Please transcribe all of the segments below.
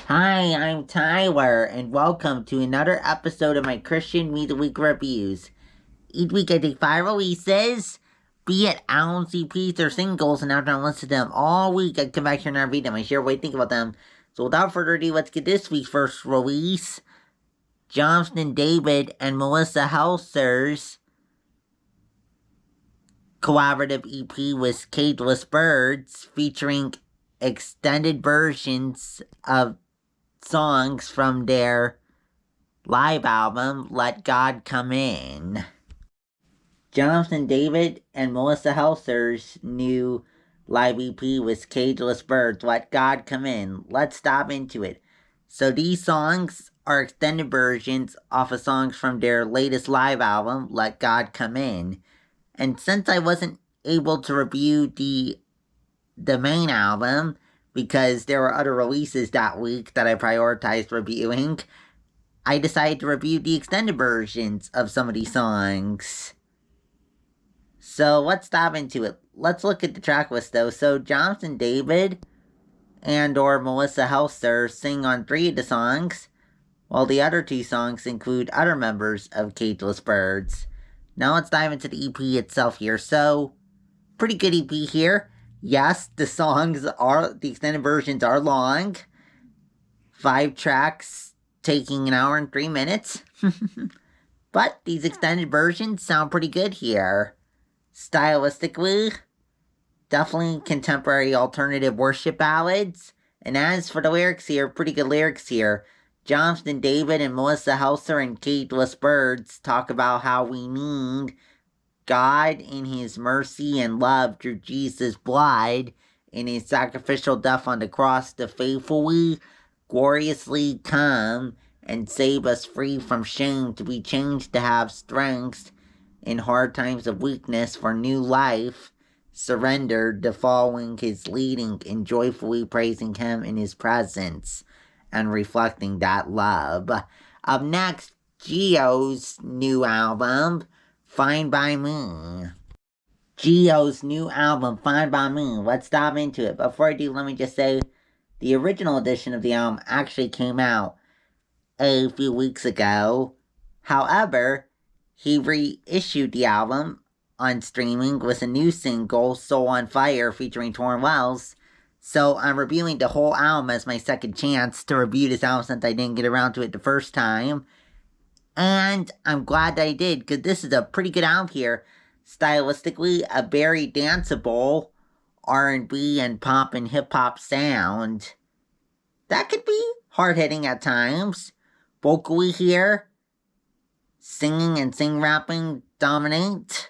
Hi, I'm Tyler, and welcome to another episode of my Christian Music Week reviews. Each week I take 5 releases, be it albums, EPs, or singles, and after I listen to them all week, I come back here and I read them. I share what I think about them. So without further ado, let's get this week's first release. Jonathan David and Melissa Helser's collaborative EP with Cageless Birds, featuring extended versions of songs from their live album, Let God Come In. Jonathan David and Melissa Helser's new live EP with Cageless Birds, Let God Come In. Let's dive into it. So these songs are extended versions off of songs from their latest live album, Let God Come In. And since I wasn't able to review the main album, because there were other releases that week that I prioritized reviewing, I decided to review the extended versions of some of these songs. So let's dive into it. Let's look at the track list though. So Jonathan David and or Melissa Helser sing on 3 of the songs, while the other 2 songs include other members of Cageless Birds. Now let's dive into the EP itself here. So, pretty good EP here. Yes, the extended versions are long. 5 tracks taking an hour and 3 minutes. But these extended versions sound pretty good here. Stylistically, definitely contemporary alternative worship ballads. And as for the lyrics here, pretty good lyrics here. Jonathan David and Melissa Helser and Cageless Birds talk about how we need God in His mercy and love through Jesus' blood in His sacrificial death on the cross to faithfully, gloriously come and save us free from shame, to be changed to have strength in hard times of weakness, for new life, surrendered to following His leading and joyfully praising Him in His presence and reflecting that love. Up next, Geo's new album, Fine By Me. Geo's new album, Fine By Me. Let's dive into it. Before I do, let me just say, the original edition of the album actually came out a few weeks ago. However, he reissued the album on streaming with a new single, Soul on Fire, featuring Torn Wells. So I'm reviewing the whole album as my second chance to review this album since I didn't get around to it the first time. And I'm glad that I did, because this is a pretty good album here. Stylistically, a very danceable R&B and pop and hip-hop sound that could be hard-hitting at times. Vocally here, singing and sing-rapping dominate,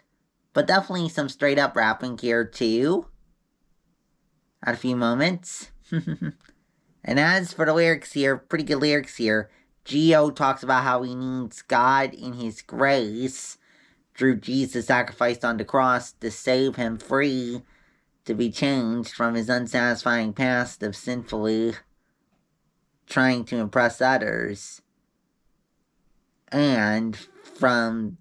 but definitely some straight-up rapping here too at a few moments. And as for the lyrics here, pretty good lyrics here. Geo talks about how he needs God in His grace through Jesus' sacrifice on the cross to save him free, to be changed from his unsatisfying past of sinfully trying to impress others, and from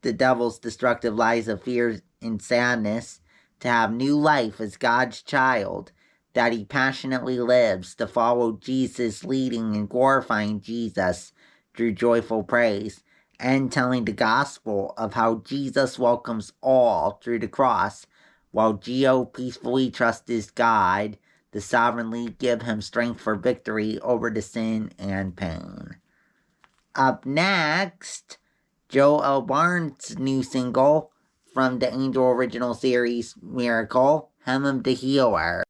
the devil's destructive lies of fear and sadness, to have new life as God's child, that he passionately lives to follow Jesus, leading and glorifying Jesus through joyful praise, and telling the gospel of how Jesus welcomes all through the cross, while Geo peacefully trusts his God to sovereignly give him strength for victory over the sin and pain. Up next, Joe L. Barnes' new single from the Angel Original Series Miracle, Hem of the Healer.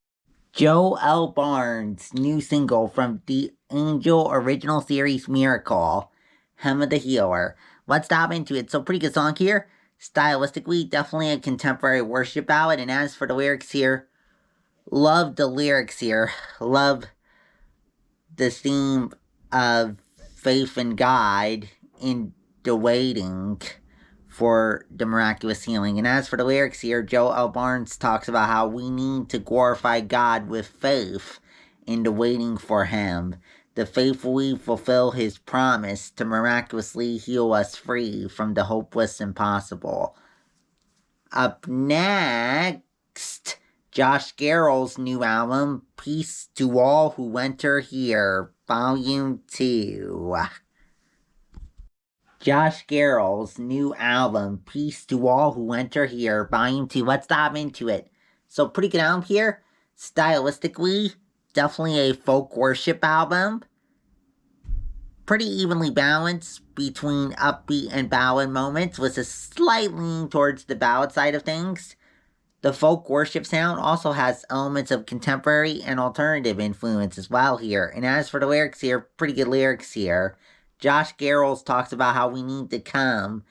Joe L. Barnes' new single from the Angel Original Series Miracle, Hem of the Healer. Let's dive into it. So, pretty good song here. Stylistically, definitely a contemporary worship ballad. And as for the lyrics here, love the lyrics here. Love the theme of faith in God in the waiting for the miraculous healing. And as for the lyrics here, Joe L. Barnes talks about how we need to glorify God with faith in the waiting for Him, to faithfully fulfill His promise to miraculously heal us free from the hopeless impossible. Up next, Josh Garrels' new album, Peace to All Who Enter Here, Volume 2. Josh Garrels' new album, Peace to All Who Enter Here, Volume 2. Let's dive into it. So, pretty good album here. Stylistically, definitely a folk worship album. Pretty evenly balanced between upbeat and ballad moments, with a slight lean towards the ballad side of things. The folk worship sound also has elements of contemporary and alternative influence as well here. And as for the lyrics here, pretty good lyrics here. Josh Garrels talks about how we need to come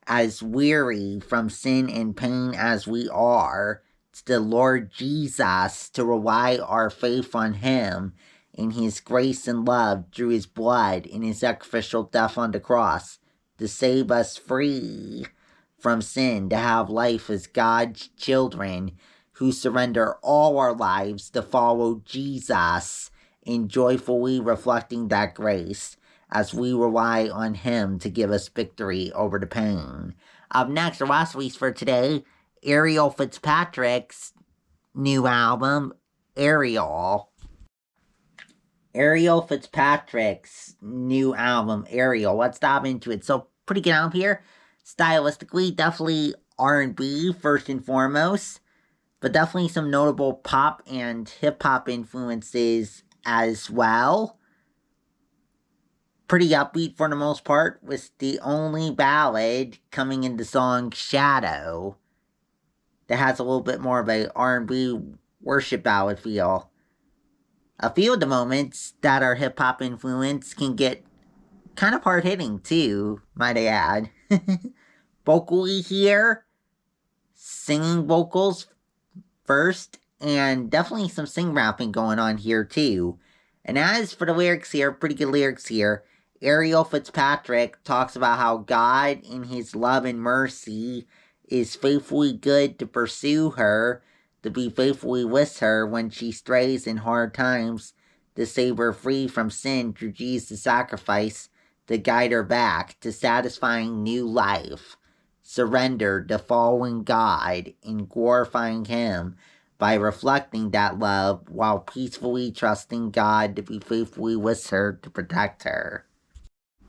as weary from sin and pain as we are to the Lord Jesus, to rely our faith on Him in His grace and love through His blood and His sacrificial death on the cross to save us free from sin, to have life as God's children who surrender all our lives to follow Jesus, in joyfully reflecting that grace as we rely on Him to give us victory over the pain. Up next, our last release for today, Ariel Fitz-Patrick's new album, Ariel. Ariel Fitz-Patrick's new album, Ariel. Let's dive into it. So, pretty good album here. Stylistically, definitely R&B first and foremost, but definitely some notable pop and hip-hop influences as well. Pretty upbeat for the most part, with the only ballad coming in the song Shadow that has a little bit more of a R&B worship ballad feel. A few of the moments that are hip-hop influence can get kind of hard-hitting too, might I add. Vocally here, singing vocals first, and definitely some sing-rapping going on here too. And as for the lyrics here, pretty good lyrics here. Ariel Fitz-Patrick talks about how God, in His love and mercy, is faithfully good to pursue her, to be faithfully with her when she strays in hard times, to save her free from sin through Jesus' sacrifice, to guide her back to satisfying new life, surrendered to following God and glorifying Him by reflecting that love while peacefully trusting God to be faithfully with her to protect her.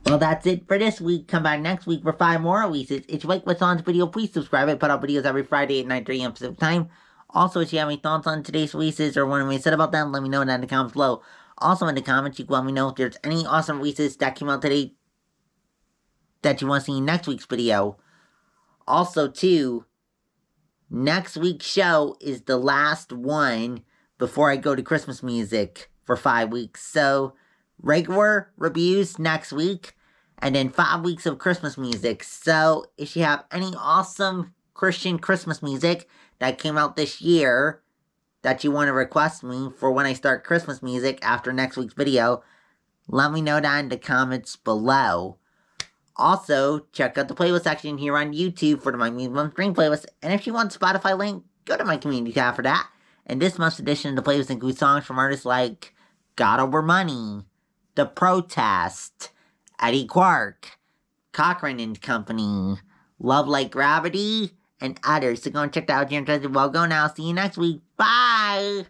Well, that's it for this week. Come back next week for 5 more releases. If you like what's on this video, please subscribe. I put out videos every Friday at 9:30 a.m. Pacific time. Also, if you have any thoughts on today's releases or what I said about them, let me know down in the comments below. Also, in the comments, you can let me know if there's any awesome releases that came out today that you want to see in next week's video. Also, too, next week's show is the last one before I go to Christmas music for 5 weeks. So, regular reviews next week, and then 5 weeks of Christmas music. So, if you have any awesome Christian Christmas music that came out this year that you want to request me for when I start Christmas music after next week's video, let me know down in the comments below. Also, check out the playlist section here on YouTube for my Music Month Stream playlist, and if you want Spotify link, go to my community tab for that. And this month's edition of the playlist includes songs from artists like God Over Money, The Protest, Eddie Quark, Cochran and Company, Love Like Gravity, and others. So go and check that out here. Well, go now. See you next week. Bye!